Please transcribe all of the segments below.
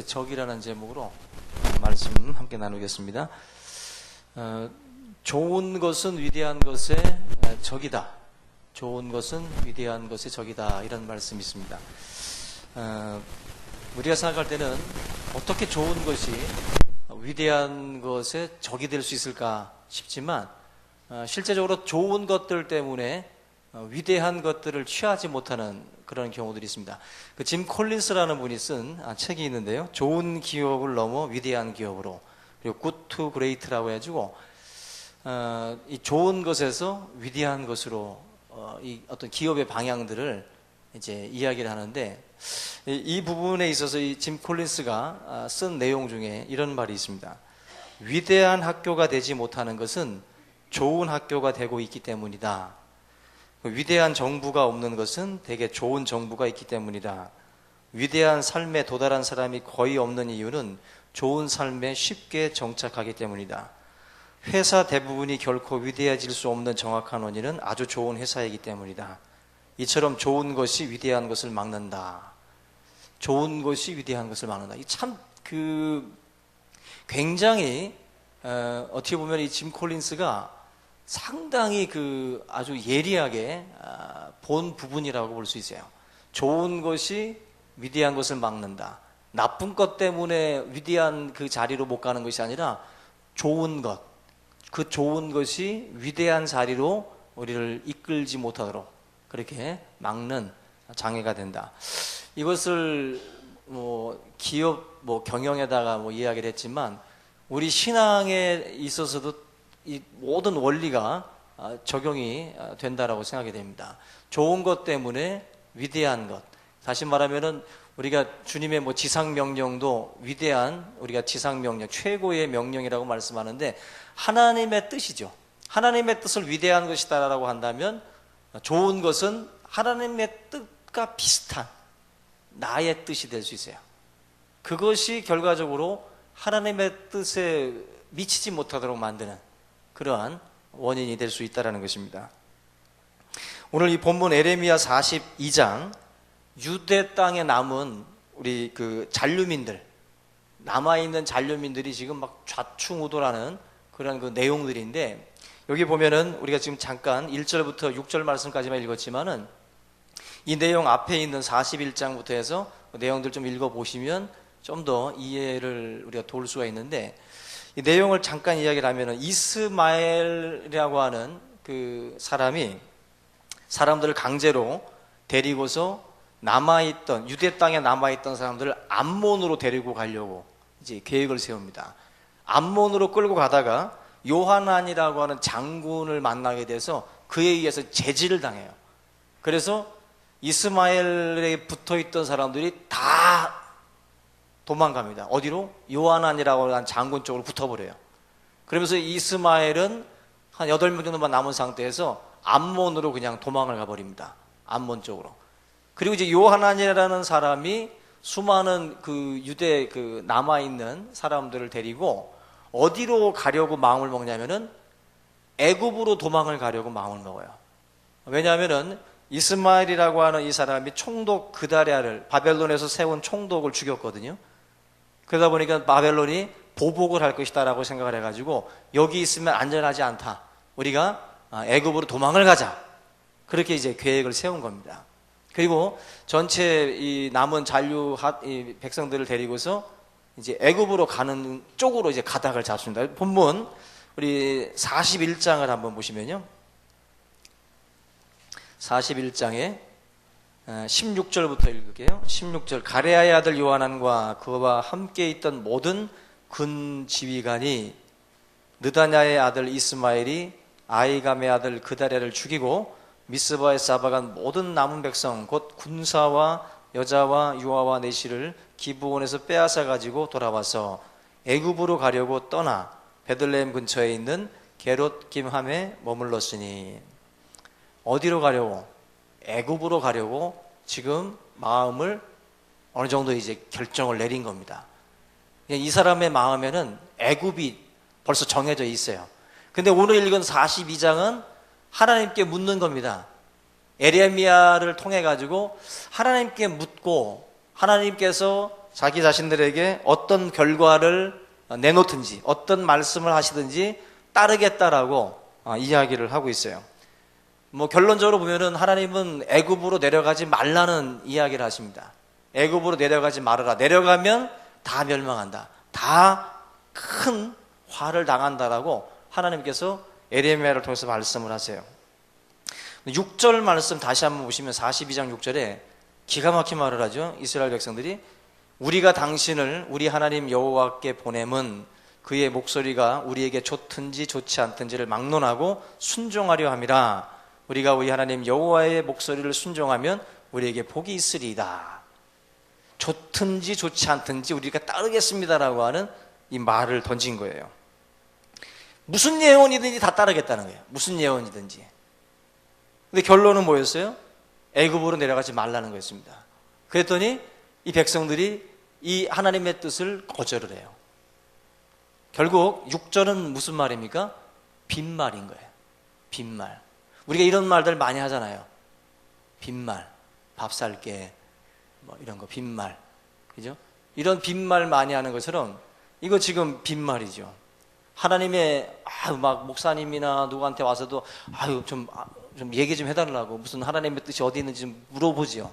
적이라는 제목으로 말씀 함께 나누겠습니다. 좋은 것은 위대한 것의 적이다. 좋은 것은 위대한 것의 적이다. 이런 말씀이 있습니다. 우리가 생각할 때는 어떻게 좋은 것이 위대한 것의 적이 될 수 있을까 싶지만 실제적으로 좋은 것들 때문에 위대한 것들을 취하지 못하는 그런 경우들이 있습니다. 그 짐 콜린스라는 분이 쓴 책이 있는데요. 좋은 기업을 넘어 위대한 기업으로, 그리고 Good to Great라고 해가지고 이 좋은 것에서 위대한 것으로 이 어떤 기업의 방향들을 이제 이야기를 하는데, 이 부분에 있어서 이 짐 콜린스가 쓴 내용 중에 이런 말이 있습니다. 위대한 학교가 되지 못하는 것은 좋은 학교가 되고 있기 때문이다. 위대한 정부가 없는 것은 되게 좋은 정부가 있기 때문이다. 위대한 삶에 도달한 사람이 거의 없는 이유는 좋은 삶에 쉽게 정착하기 때문이다. 회사 대부분이 결코 위대해질 수 없는 정확한 원인은 아주 좋은 회사이기 때문이다. 이처럼 좋은 것이 위대한 것을 막는다. 좋은 것이 위대한 것을 막는다. 이 참 굉장히 어떻게 보면 이 짐 콜린스가 상당히 아주 예리하게 본 부분이라고 볼 수 있어요. 좋은 것이 위대한 것을 막는다. 나쁜 것 때문에 위대한 그 자리로 못 가는 것이 아니라 좋은 것, 그 좋은 것이 위대한 자리로 우리를 이끌지 못하도록 그렇게 막는 장애가 된다. 이것을 기업 경영에다가 이야기를 했지만 우리 신앙에 있어서도 이 모든 원리가 적용이 된다라고 생각이 됩니다. 좋은 것 때문에 위대한 것. 다시 말하면은 우리가 주님의 지상 명령도 위대한 우리가 지상 명령, 최고의 명령이라고 말씀하는데 하나님의 뜻이죠. 하나님의 뜻을 위대한 것이다라고 한다면 좋은 것은 하나님의 뜻과 비슷한 나의 뜻이 될 수 있어요. 그것이 결과적으로 하나님의 뜻에 미치지 못하도록 만드는 그러한 원인이 될 수 있다는 것입니다. 오늘 이 본문 에레미야 42장 유대 땅에 남은 우리 잔류민들, 남아있는 잔류민들이 지금 막 좌충우돌하는 그런 내용들인데, 여기 보면은 우리가 지금 잠깐 1절부터 6절 말씀까지만 읽었지만은 이 내용 앞에 있는 41장부터 해서 그 내용들 좀 읽어보시면 좀 더 이해를 우리가 도울 수가 있는데, 이 내용을 잠깐 이야기를 하면은 이스마엘이라고 하는 그 사람이 사람들을 강제로 데리고서 남아있던 유대 땅에 남아있던 사람들을 암몬으로 데리고 가려고 이제 계획을 세웁니다. 암몬으로 끌고 가다가 요하난이라고 하는 장군을 만나게 돼서 그에 의해서 제지를 당해요. 그래서 이스마엘에 붙어있던 사람들이 다 도망갑니다. 어디로? 요하난이라고 하는 장군 쪽으로 붙어버려요. 그러면서 이스마엘은 한 8명 정도만 남은 상태에서 암몬으로 그냥 도망을 가버립니다. 암몬 쪽으로. 그리고 이제 요하난이라는 사람이 수많은 유대 남아있는 사람들을 데리고 어디로 가려고 마음을 먹냐면은 애굽으로 도망을 가려고 마음을 먹어요. 왜냐하면은 이스마엘이라고 하는 이 사람이 총독 그다랴를 바벨론에서 세운 총독을 죽였거든요. 그러다 보니까 바벨론이 보복을 할 것이다라고 생각을 해가지고 여기 있으면 안전하지 않다. 우리가 애굽으로 도망을 가자. 그렇게 이제 계획을 세운 겁니다. 그리고 전체 이 남은 잔류 백성들을 데리고서 이제 애굽으로 가는 쪽으로 이제 가닥을 잡습니다. 본문 우리 41장을 한번 보시면요. 41장에 16절부터 읽을게요. 16절. 가레아의 아들 요하난과 그와 함께 있던 모든 군 지휘관이 느다냐의 아들 이스마엘이 아이감의 아들 그다랴를 죽이고 미스바에 쌓아간 모든 남은 백성 곧 군사와 여자와 유아와 내시를 기브온에서 빼앗아 가지고 돌아와서 애굽으로 가려고 떠나 베들레헴 근처에 있는 게롯 김함에 머물렀으니. 어디로 가려고? 애굽으로 가려고 지금 마음을 어느 정도 이제 결정을 내린 겁니다. 이 사람의 마음에는 애굽이 벌써 정해져 있어요. 근데 오늘 읽은 42장은 하나님께 묻는 겁니다. 에레미야를 통해 가지고 하나님께 묻고 하나님께서 자기 자신들에게 어떤 결과를 내놓든지 어떤 말씀을 하시든지 따르겠다라고 이야기를 하고 있어요. 뭐 결론적으로 보면은 하나님은 애굽으로 내려가지 말라는 이야기를 하십니다. 애굽으로 내려가지 말아라. 내려가면 다 멸망한다. 다 큰 화를 당한다라고 하나님께서 에레미야를 통해서 말씀을 하세요. 6절 말씀 다시 한번 보시면 42장 6절에 기가 막힌 말을 하죠. 이스라엘 백성들이 우리가 당신을 우리 하나님 여호와께 보냄은 그의 목소리가 우리에게 좋든지 좋지 않든지를 막론하고 순종하려 함이라. 우리가 우리 하나님 여호와의 목소리를 순종하면 우리에게 복이 있으리이다. 좋든지 좋지 않든지 우리가 따르겠습니다라고 하는 이 말을 던진 거예요. 무슨 예언이든지 다 따르겠다는 거예요. 무슨 예언이든지. 근데 결론은 뭐였어요? 애굽으로 내려가지 말라는 거였습니다. 그랬더니 이 백성들이 이 하나님의 뜻을 거절을 해요. 결국 6절은 무슨 말입니까? 빈말인 거예요. 빈말. 우리가 이런 말들 많이 하잖아요. 빈말, 밥 살게, 뭐 이런 거 빈말, 그죠? 이런 빈말 많이 하는 것처럼 이거 지금 빈말이죠. 하나님의 막 목사님이나 누구한테 와서도 좀 얘기 좀 해달라고 무슨 하나님의 뜻이 어디 있는지 좀 물어보지요.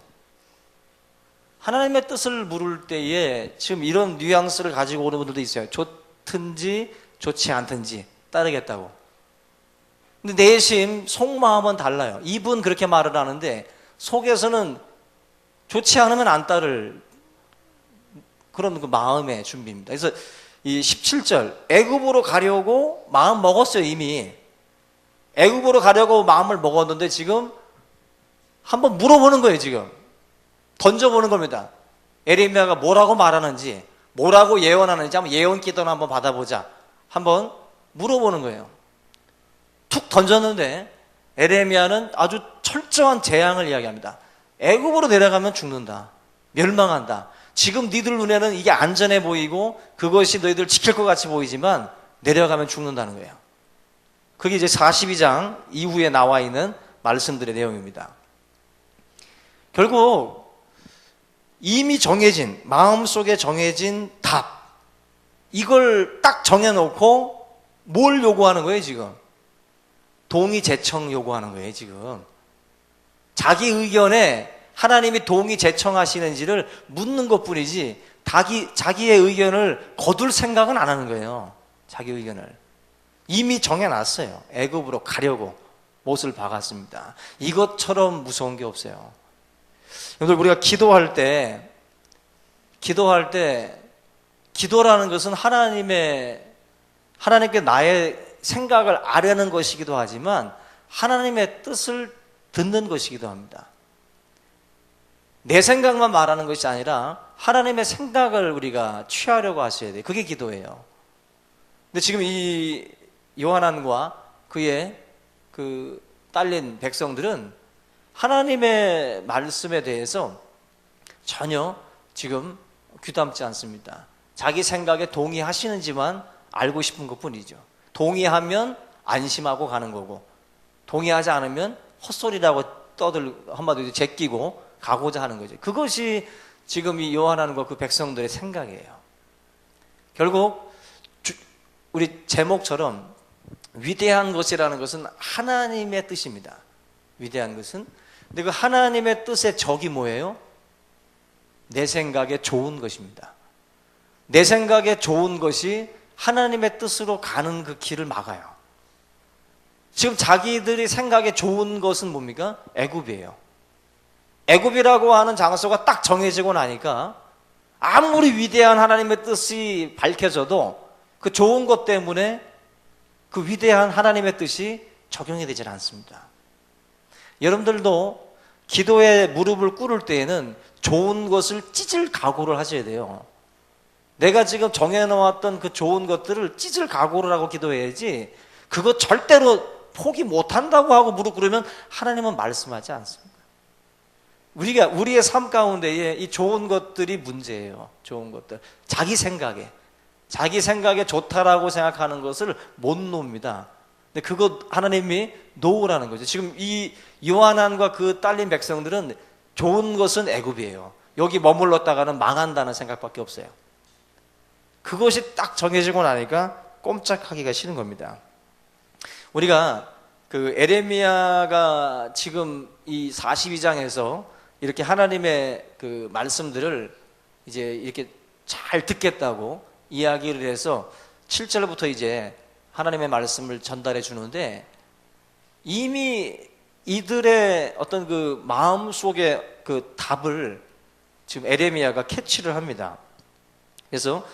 하나님의 뜻을 물을 때에 지금 이런 뉘앙스를 가지고 오는 분들도 있어요. 좋든지 좋지 않든지 따르겠다고. 근데 내심 속마음은 달라요. 입은 그렇게 말을 하는데 속에서는 좋지 않으면 안 따를 그런 그 마음의 준비입니다. 그래서 이 17절 애굽으로 가려고 마음 먹었어요. 이미 애굽으로 가려고 마음을 먹었는데 지금 한번 물어보는 거예요. 지금 던져보는 겁니다. 에레미야가 뭐라고 말하는지 뭐라고 예언하는지 한번 예언 기도나 한번 받아보자. 한번 물어보는 거예요. 툭 던졌는데 에레미야는 아주 철저한 재앙을 이야기합니다. 애굽으로 내려가면 죽는다. 멸망한다. 지금 니들 눈에는 이게 안전해 보이고 그것이 너희들 지킬 것 같이 보이지만 내려가면 죽는다는 거예요. 그게 이제 42장 이후에 나와 있는 말씀들의 내용입니다. 결국 이미 정해진 마음속에 정해진 답 이걸 딱 정해놓고 뭘 요구하는 거예요 지금? 동의 제청 요구하는 거예요 지금. 자기 의견에 하나님이 동의 제청하시는지를 묻는 것뿐이지 자기의 의견을 거둘 생각은 안 하는 거예요. 자기 의견을 이미 정해놨어요. 애굽으로 가려고 못을 박았습니다. 이것처럼 무서운 게 없어요. 여러분들 우리가 기도할 때 기도라는 것은 하나님께 나의 생각을 아뢰는 것이기도 하지만 하나님의 뜻을 듣는 것이기도 합니다. 내 생각만 말하는 것이 아니라 하나님의 생각을 우리가 취하려고 하셔야 돼요. 그게 기도예요. 근데 지금 이 요한안과 그의 그 딸린 백성들은 하나님의 말씀에 대해서 전혀 지금 귀담지 않습니다. 자기 생각에 동의하시는지만 알고 싶은 것뿐이죠. 동의하면 안심하고 가는 거고 동의하지 않으면 헛소리라고 한마디로 제끼고 가고자 하는 거죠. 그것이 지금 이 요한안과 그 백성들의 생각이에요. 결국 우리 제목처럼 위대한 것이라는 것은 하나님의 뜻입니다. 위대한 것은. 근데 그 하나님의 뜻의 적이 뭐예요? 내 생각에 좋은 것입니다. 내 생각에 좋은 것이 하나님의 뜻으로 가는 그 길을 막아요. 지금 자기들이 생각에 좋은 것은 뭡니까? 애굽이에요. 애굽이라고 하는 장소가 딱 정해지고 나니까 아무리 위대한 하나님의 뜻이 밝혀져도 그 좋은 것 때문에 그 위대한 하나님의 뜻이 적용이 되질 않습니다. 여러분들도 기도에 무릎을 꿇을 때에는 좋은 것을 찢을 각오를 하셔야 돼요. 내가 지금 정해놓았던 그 좋은 것들을 찢을 각오를 하고 기도해야지 그거 절대로 포기 못한다고 하고 무릎 꿇으면 하나님은 말씀하지 않습니다. 우리의 삶 가운데에 이 좋은 것들이 문제예요. 좋은 것들. 자기 생각에 좋다라고 생각하는 것을 못 놓습니다. 근데 그거 하나님이 놓으라는 거죠. 지금 이 요한안과 그 딸린 백성들은 좋은 것은 애굽이에요. 여기 머물렀다가는 망한다는 생각밖에 없어요. 그것이 딱 정해지고 나니까 꼼짝하기가 싫은 겁니다. 우리가 그 에레미야가 지금 이 42장에서 이렇게 하나님의 그 말씀들을 이제 이렇게 잘 듣겠다고 이야기를 해서 7절부터 이제 하나님의 말씀을 전달해 주는데, 이미 이들의 어떤 그 마음 속의 그 답을 지금 에레미야가 캐치를 합니다. 그래서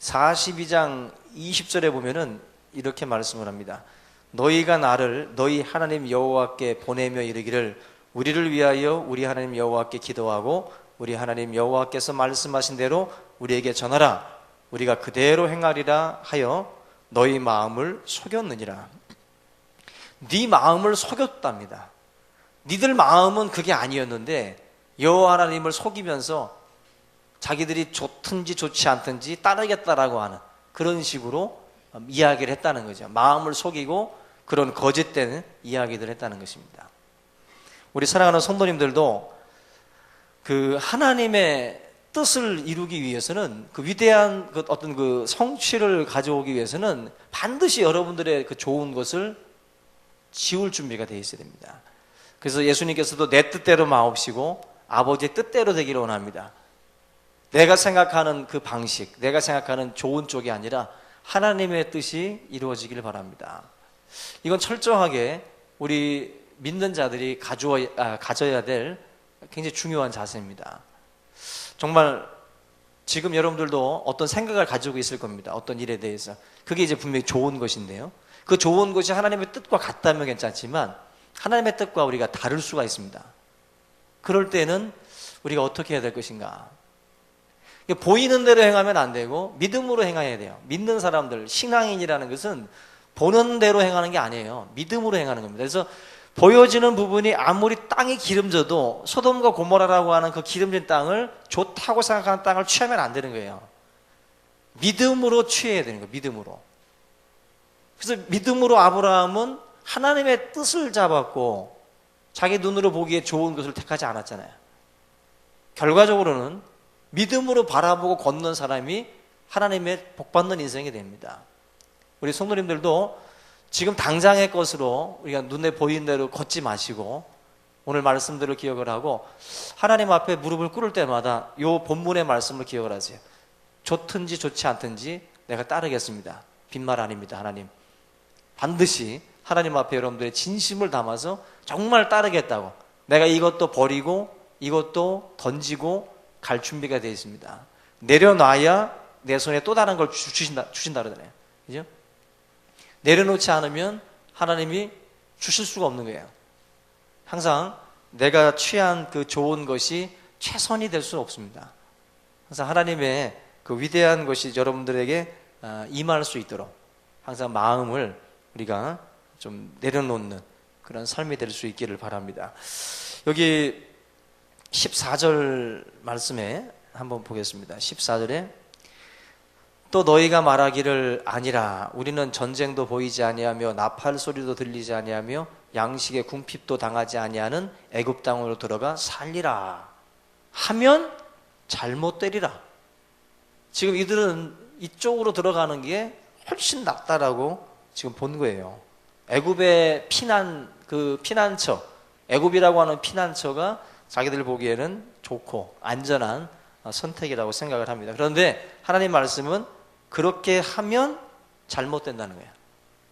42장 20절에 보면은 이렇게 말씀을 합니다. 너희가 나를 너희 하나님 여호와께 보내며 이르기를 우리를 위하여 우리 하나님 여호와께 기도하고 우리 하나님 여호와께서 말씀하신 대로 우리에게 전하라. 우리가 그대로 행하리라 하여 너희 마음을 속였느니라. 네 마음을 속였답니다. 니들 마음은 그게 아니었는데 여호와 하나님을 속이면서 자기들이 좋든지 좋지 않든지 따르겠다라고 하는 그런 식으로 이야기를 했다는 거죠. 마음을 속이고 그런 거짓된 이야기들을 했다는 것입니다. 우리 사랑하는 성도님들도 그 하나님의 뜻을 이루기 위해서는, 그 위대한 그 어떤 그 성취를 가져오기 위해서는 반드시 여러분들의 그 좋은 것을 지울 준비가 되어 있어야 됩니다. 그래서 예수님께서도 내 뜻대로 마옵시고 아버지의 뜻대로 되기를 원합니다. 내가 생각하는 그 방식, 내가 생각하는 좋은 쪽이 아니라 하나님의 뜻이 이루어지길 바랍니다. 이건 철저하게 우리 믿는 자들이 가져야 될 굉장히 중요한 자세입니다. 정말 지금 여러분들도 어떤 생각을 가지고 있을 겁니다. 어떤 일에 대해서. 그게 이제 분명히 좋은 것인데요. 그 좋은 것이 하나님의 뜻과 같다면 괜찮지만 하나님의 뜻과 우리가 다를 수가 있습니다. 그럴 때는 우리가 어떻게 해야 될 것인가? 보이는 대로 행하면 안 되고 믿음으로 행해야 돼요. 믿는 사람들, 신앙인이라는 것은 보는 대로 행하는 게 아니에요. 믿음으로 행하는 겁니다. 그래서 보여지는 부분이 아무리 땅이 기름져도 소돔과 고모라라고 하는 그 기름진 땅을 좋다고 생각하는 땅을 취하면 안 되는 거예요. 믿음으로 취해야 되는 거예요. 믿음으로. 그래서 믿음으로 아브라함은 하나님의 뜻을 잡았고 자기 눈으로 보기에 좋은 것을 택하지 않았잖아요. 결과적으로는 믿음으로 바라보고 걷는 사람이 하나님의 복받는 인생이 됩니다. 우리 성도님들도 지금 당장의 것으로 우리가 눈에 보이는 대로 걷지 마시고 오늘 말씀들을 기억을 하고 하나님 앞에 무릎을 꿇을 때마다 이 본문의 말씀을 기억을 하세요. 좋든지 좋지 않든지 내가 따르겠습니다. 빈말 아닙니다. 하나님 반드시 하나님 앞에 여러분들의 진심을 담아서 정말 따르겠다고, 내가 이것도 버리고 이것도 던지고 갈 준비가 되어 있습니다. 내려놔야 내 손에 또 다른 걸 주신다 그러잖아요. 그죠? 내려놓지 않으면 하나님이 주실 수가 없는 거예요. 항상 내가 취한 그 좋은 것이 최선이 될 수는 없습니다. 항상 하나님의 그 위대한 것이 여러분들에게 임할 수 있도록 항상 마음을 우리가 좀 내려놓는 그런 삶이 될 수 있기를 바랍니다. 여기 14절 말씀에 한번 보겠습니다. 14절에 또 너희가 말하기를 아니라 우리는 전쟁도 보이지 아니하며 나팔 소리도 들리지 아니하며 양식의 궁핍도 당하지 아니하는 애굽 땅으로 들어가 살리라 하면 잘못되리라. 지금 이들은 이쪽으로 들어가는 게 훨씬 낫다라고 지금 본 거예요. 애굽의 피난처, 애굽이라고 하는 피난처가 자기들 보기에는 좋고 안전한 선택이라고 생각을 합니다. 그런데 하나님 말씀은 그렇게 하면 잘못된다는 거예요.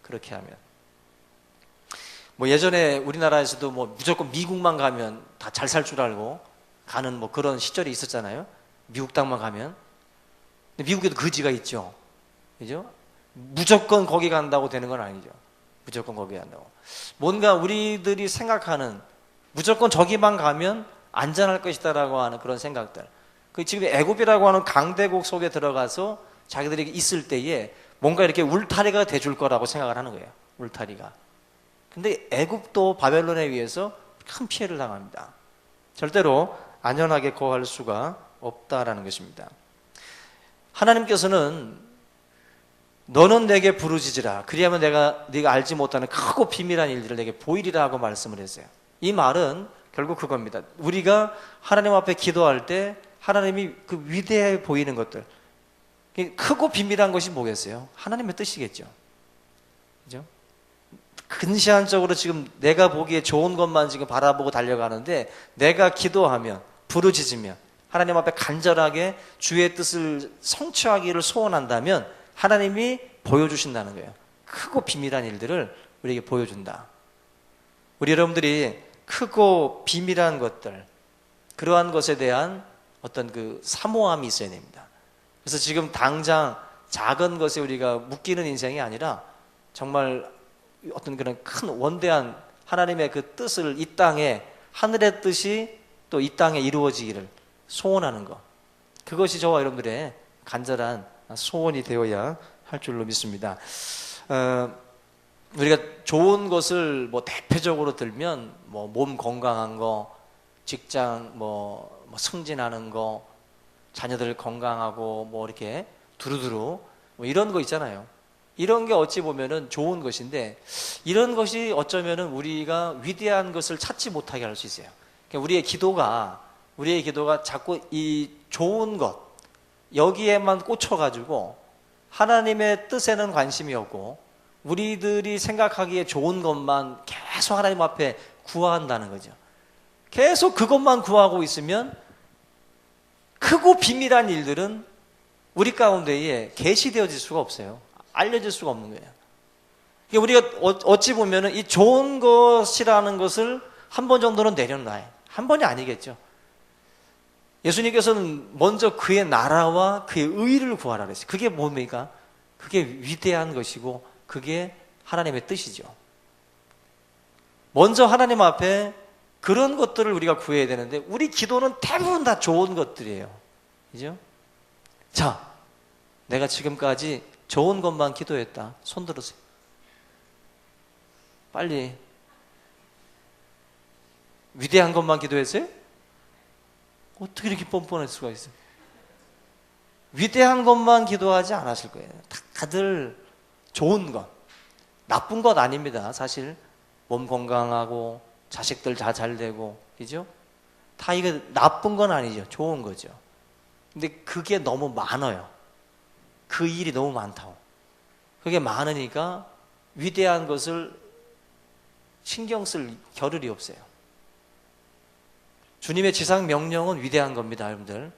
그렇게 하면. 뭐 예전에 우리나라에서도 뭐 무조건 미국만 가면 다 잘 살 줄 알고 가는 뭐 그런 시절이 있었잖아요. 미국 땅만 가면. 근데 미국에도 거지가 있죠. 그죠? 무조건 거기 간다고 되는 건 아니죠. 무조건 거기 간다고. 뭔가 우리들이 생각하는 무조건 저기만 가면 안전할 것이다라고 하는 그런 생각들. 지금 애굽이라고 하는 강대국 속에 들어가서 자기들이 있을 때에 뭔가 이렇게 울타리가 돼줄 거라고 생각을 하는 거예요. 울타리가. 근데 애굽도 바벨론에 의해서 큰 피해를 당합니다. 절대로 안전하게 거할 수가 없다라는 것입니다. 하나님께서는 너는 내게 부르짖으라. 그리하면 네가 알지 못하는 크고 비밀한 일들을 내게 보이리라 하고 말씀을 했어요. 이 말은 결국 그겁니다. 우리가 하나님 앞에 기도할 때 하나님이 그 위대해 보이는 것들, 크고 비밀한 것이 뭐겠어요? 하나님의 뜻이겠죠. 그죠? 근시안적으로 지금 내가 보기에 좋은 것만 지금 바라보고 달려가는데, 내가 기도하면, 부르짖으면, 하나님 앞에 간절하게 주의 뜻을 성취하기를 소원한다면 하나님이 보여주신다는 거예요. 크고 비밀한 일들을 우리에게 보여준다. 우리 여러분들이 크고 비밀한 것들, 그러한 것에 대한 어떤 그 사모함이 있어야 됩니다. 그래서 지금 당장 작은 것에 우리가 묶이는 인생이 아니라 정말 어떤 그런 큰 원대한 하나님의 그 뜻을, 이 땅에 하늘의 뜻이 또 이 땅에 이루어지기를 소원하는 것, 그것이 저와 여러분들의 간절한 소원이 되어야 할 줄로 믿습니다. 우리가 좋은 것을 뭐 대표적으로 들면 뭐 몸 건강한 거, 직장 뭐 승진하는 거, 자녀들 건강하고 뭐 이렇게 두루두루 뭐 이런 거 있잖아요. 이런 게 어찌 보면은 좋은 것인데, 이런 것이 어쩌면은 우리가 위대한 것을 찾지 못하게 할 수 있어요. 그러니까 우리의 기도가 자꾸 이 좋은 것, 여기에만 꽂혀가지고 하나님의 뜻에는 관심이 없고 우리들이 생각하기에 좋은 것만 계속 하나님 앞에 구한다는 거죠. 계속 그것만 구하고 있으면 크고 비밀한 일들은 우리 가운데에 계시되어질 수가 없어요. 알려질 수가 없는 거예요. 그러니까 우리가 어찌 보면은 이 좋은 것이라는 것을 한 번 정도는 내려놔요. 한 번이 아니겠죠. 예수님께서는 먼저 그의 나라와 그의 의를 구하라 그랬어요. 그게 뭡니까? 그게 위대한 것이고 그게 하나님의 뜻이죠. 먼저 하나님 앞에 그런 것들을 우리가 구해야 되는데, 우리 기도는 대부분 다 좋은 것들이에요. 그죠? 자, 내가 지금까지 좋은 것만 기도했다. 손 들으세요. 빨리. 위대한 것만 기도했어요? 어떻게 이렇게 뻔뻔할 수가 있어요? 위대한 것만 기도하지 않았을 거예요. 다들 좋은 것, 나쁜 것 아닙니다. 사실 몸 건강하고 자식들 다 잘 되고, 그죠? 다 이게 나쁜 건 아니죠. 좋은 거죠. 근데 그게 너무 많아요. 그 일이 너무 많다고. 그게 많으니까 위대한 것을 신경 쓸 겨를이 없어요. 주님의 지상 명령은 위대한 겁니다, 여러분들.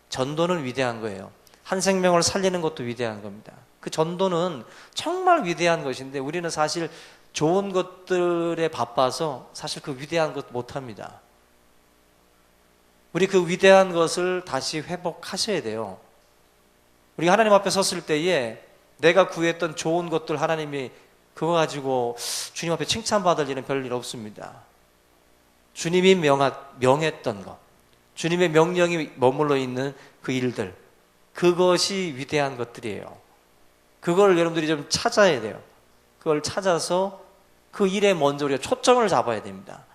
전도는 위대한 거예요. 한 생명을 살리는 것도 위대한 겁니다. 그 전도는 정말 위대한 것인데 우리는 사실 좋은 것들에 바빠서 사실 그 위대한 것 못합니다. 우리 그 위대한 것을 다시 회복하셔야 돼요. 우리가 하나님 앞에 섰을 때에 내가 구했던 좋은 것들, 하나님이 그거 가지고 주님 앞에 칭찬받을 일은 별일 없습니다. 주님이 명했던 것, 주님의 명령이 머물러 있는 그 일들, 그것이 위대한 것들이에요. 그걸 여러분들이 좀 찾아야 돼요. 그걸 찾아서 그 일에 먼저 우리가 초점을 잡아야 됩니다.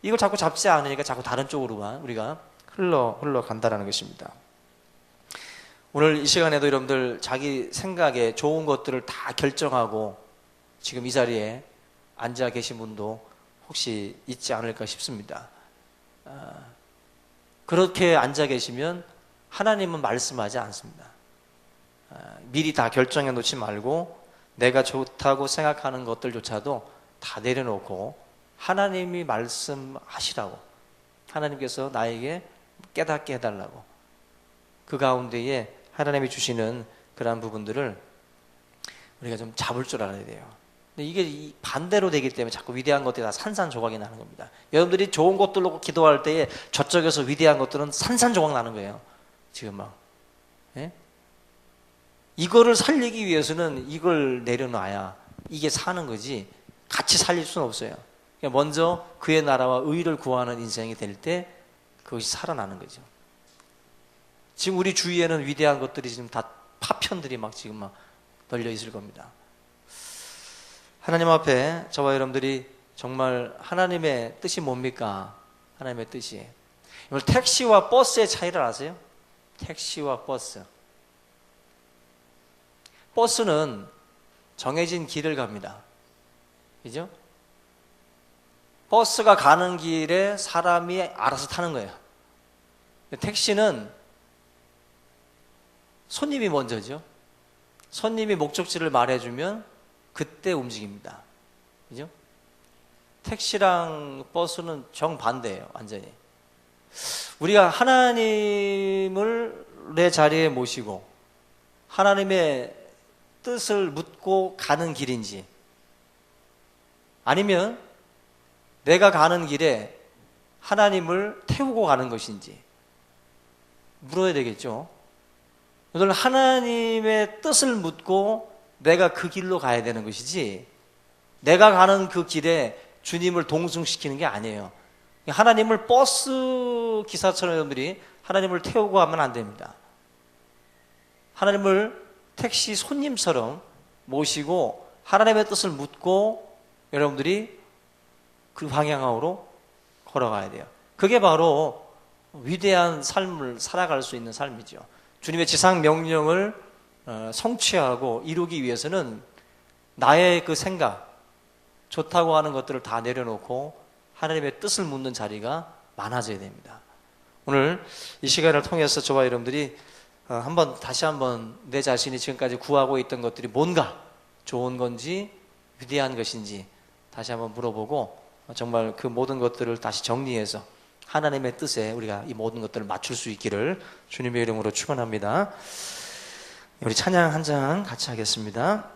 이걸 자꾸 잡지 않으니까 자꾸 다른 쪽으로만 우리가 흘러간다는 것입니다. 오늘 이 시간에도 여러분들 자기 생각에 좋은 것들을 다 결정하고 지금 이 자리에 앉아 계신 분도 혹시 있지 않을까 싶습니다. 그렇게 앉아 계시면 하나님은 말씀하지 않습니다. 미리 다 결정해 놓지 말고 내가 좋다고 생각하는 것들조차도 다 내려놓고 하나님이 말씀하시라고, 하나님께서 나에게 깨닫게 해달라고, 그 가운데에 하나님이 주시는 그러한 부분들을 우리가 좀 잡을 줄 알아야 돼요. 근데 이게 반대로 되기 때문에 자꾸 위대한 것들이 다 산산조각이 나는 겁니다. 여러분들이 좋은 것들로 기도할 때에 저쪽에서 위대한 것들은 산산조각 나는 거예요. 지금 막. 예? 이거를 살리기 위해서는 이걸 내려놔야 이게 사는 거지 같이 살릴 수는 없어요. 그러니까 먼저 그의 나라와 의를 구하는 인생이 될 때 그것이 살아나는 거죠. 지금 우리 주위에는 위대한 것들이 지금 다 파편들이 막 지금 막 널려 있을 겁니다. 하나님 앞에 저와 여러분들이 정말 하나님의 뜻이 뭡니까? 하나님의 뜻이. 택시와 버스의 차이를 아세요? 택시와 버스. 버스는 정해진 길을 갑니다. 그죠? 버스가 가는 길에 사람이 알아서 타는 거예요. 택시는 손님이 먼저죠. 손님이 목적지를 말해주면 그때 움직입니다. 그죠? 택시랑 버스는 정반대예요, 완전히. 우리가 하나님을 내 자리에 모시고 하나님의 뜻을 묻고 가는 길인지, 아니면 내가 가는 길에 하나님을 태우고 가는 것인지 물어야 되겠죠. 오늘 하나님의 뜻을 묻고 내가 그 길로 가야 되는 것이지, 내가 가는 그 길에 주님을 동승시키는 게 아니에요. 하나님을 버스 기사처럼 여러분들이 하나님을 태우고 하면 안 됩니다. 하나님을 택시 손님처럼 모시고 하나님의 뜻을 묻고 여러분들이 그 방향으로 걸어가야 돼요. 그게 바로 위대한 삶을 살아갈 수 있는 삶이죠. 주님의 지상 명령을 성취하고 이루기 위해서는 나의 그 생각, 좋다고 하는 것들을 다 내려놓고 하나님의 뜻을 묻는 자리가 많아져야 됩니다. 오늘 이 시간을 통해서 저와 여러분들이 다시 한번 내 자신이 지금까지 구하고 있던 것들이 뭔가 좋은 건지 위대한 것인지 다시 한번 물어보고 정말 그 모든 것들을 다시 정리해서 하나님의 뜻에 우리가 이 모든 것들을 맞출 수 있기를 주님의 이름으로 축원합니다. 우리 찬양 한 장 같이 하겠습니다.